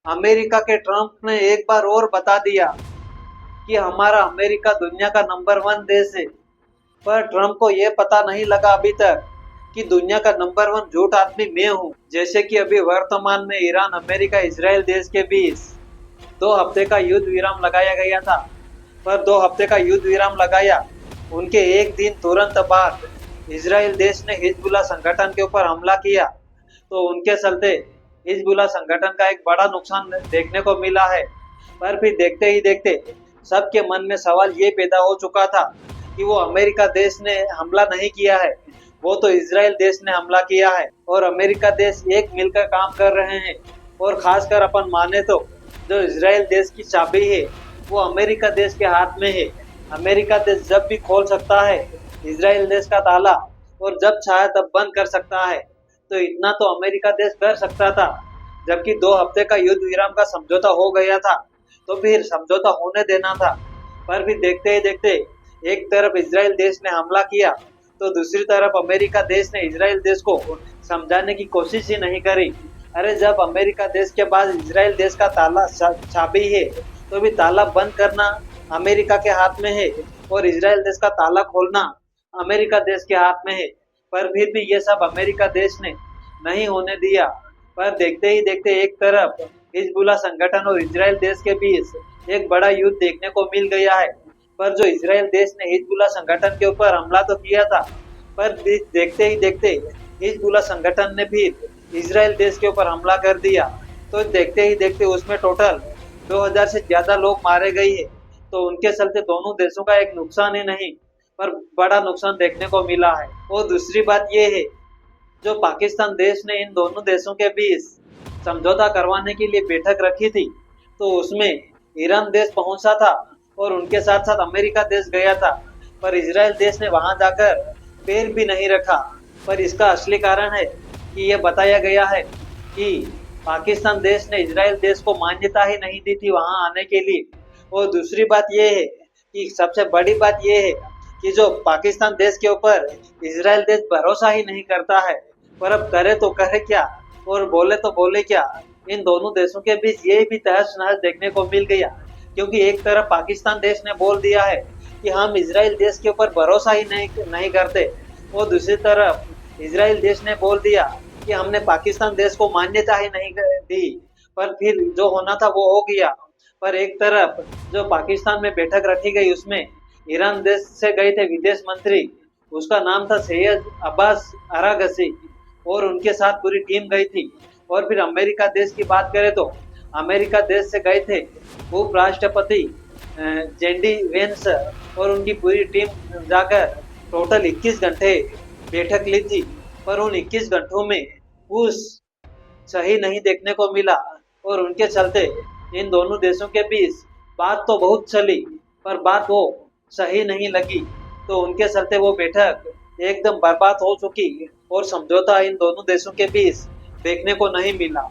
America के Trump ने एक बार और बता दिया कि हमारा अमेरिका दुनिया का नंबर 1 देश है। पर ट्रम्प को यह पता नहीं लगा अभी तक कि दुनिया का नंबर 1 झूठ आदमी मैं हूँ। जैसे कि अभी वर्तमान में ईरान, अमेरिका, इसराइल देश के बीच 2 हफ्ते का युद्ध विराम लगाया गया था। पर 2 हफ्ते का युद्ध विराम लगाया, उनके एक दिन तुरंत बाद इसराइल देश ने हिजबुल्लाह संगठन के ऊपर हमला किया। तो उनके चलते हिजबुल्लाह संगठन का एक बड़ा नुकसान देखने को मिला है। पर फिर देखते ही देखते सबके मन में सवाल ये पैदा हो चुका था कि वो अमेरिका देश ने हमला नहीं किया है, वो तो इसराइल देश ने हमला किया है। और अमेरिका देश एक मिलकर काम कर रहे हैं। और खासकर अपन माने तो जो इसराइल देश की चाबी है वो अमेरिका देश के हाथ में है। अमेरिका देश जब भी खोल सकता है इसराइल देश का ताला, और जब चाहे तब बंद कर सकता है। तो इतना तो अमेरिका देश कर सकता था। जबकि 2 हफ्ते का युद्ध विराम का समझौता हो गया था, तो फिर समझौता होने देना था। पर फिर देखते ही देखते एक तरफ इसराइल देश ने हमला किया, तो दूसरी तरफ अमेरिका देश ने इसराइल देश को समझाने की कोशिश ही नहीं करी। अरे जब अमेरिका देश के पास इसराइल देश का ताला चाबी है, तो भी ताला बंद करना अमेरिका के हाथ में है और इसराइल देश का ताला खोलना अमेरिका देश के हाथ में है। पर फिर भी ये सब अमेरिका देश ने नहीं होने दिया। पर देखते ही देखते एक तरफ हिजबुल्लाह संगठन और इसराइल देश के बीच एक बड़ा युद्ध देखने को मिल गया है। पर जो इसराइल देश ने हिजबुल्लाह संगठन के ऊपर हमला तो किया था, पर देखते ही देखते हिजबुल्लाह संगठन ने फिर इसराइल देश के ऊपर हमला कर दिया। तो देखते ही देखते उसमें टोटल 2000 से ज्यादा लोग मारे गए हैं। तो उनके चलते दोनों देशों का एक नुकसान ही नहीं, पर बड़ा नुकसान देखने को मिला है। और दूसरी बात यह है, जो पाकिस्तान देश ने इन दोनों देशों के बीच समझौता करवाने के लिए बैठक रखी थी, तो उसमें ईरान देश पहुंचा था और उनके साथ साथ अमेरिका देश गया था। पर इसराइल देश ने वहां जाकर पैर भी नहीं रखा। पर इसका असली कारण है कि यह बताया गया है कि पाकिस्तान देश ने इसराइल देश को मान्यता ही नहीं दी थी वहां आने के लिए। और दूसरी बात यह है कि सबसे बड़ी बात यह है कि जो पाकिस्तान देश के ऊपर इसराइल देश भरोसा ही नहीं करता है। पर अब करे तो करे क्या और बोले तो बोले क्या। इन दोनों देशों के बीच ये भी तहस नहस देखने को मिल गया, क्योंकि एक तरफ पाकिस्तान देश ने बोल दिया है कि हम इसराइल देश के ऊपर भरोसा ही नहीं करते, और दूसरी तरफ इसराइल देश ने बोल दिया कि हमने पाकिस्तान देश को मान्यता ही नहीं दी। पर फिर जो होना था वो हो गया। पर एक तरफ जो पाकिस्तान में बैठक रखी गई, उसमें ईरान देश से गए थे विदेश मंत्री, उसका नाम था सैयद अब्बास अरागसी, और उनके साथ पूरी टीम गई थी। और फिर अमेरिका देश की बात करें तो अमेरिका देश से गए थे उपराष्ट्रपति जेडी वेंस और उनकी पूरी टीम जाकर टोटल 21 घंटे बैठक ली थी। पर उन 21 घंटों में कुछ सही नहीं देखने को मिला, और उनके चलते इन दोनों देशों के बीच बात तो बहुत चली, पर बात वो सही नहीं लगी। तो उनके चलते वो बैठक एकदम बर्बाद हो चुकी और समझौता इन दोनों देशों के बीच देखने को नहीं मिला।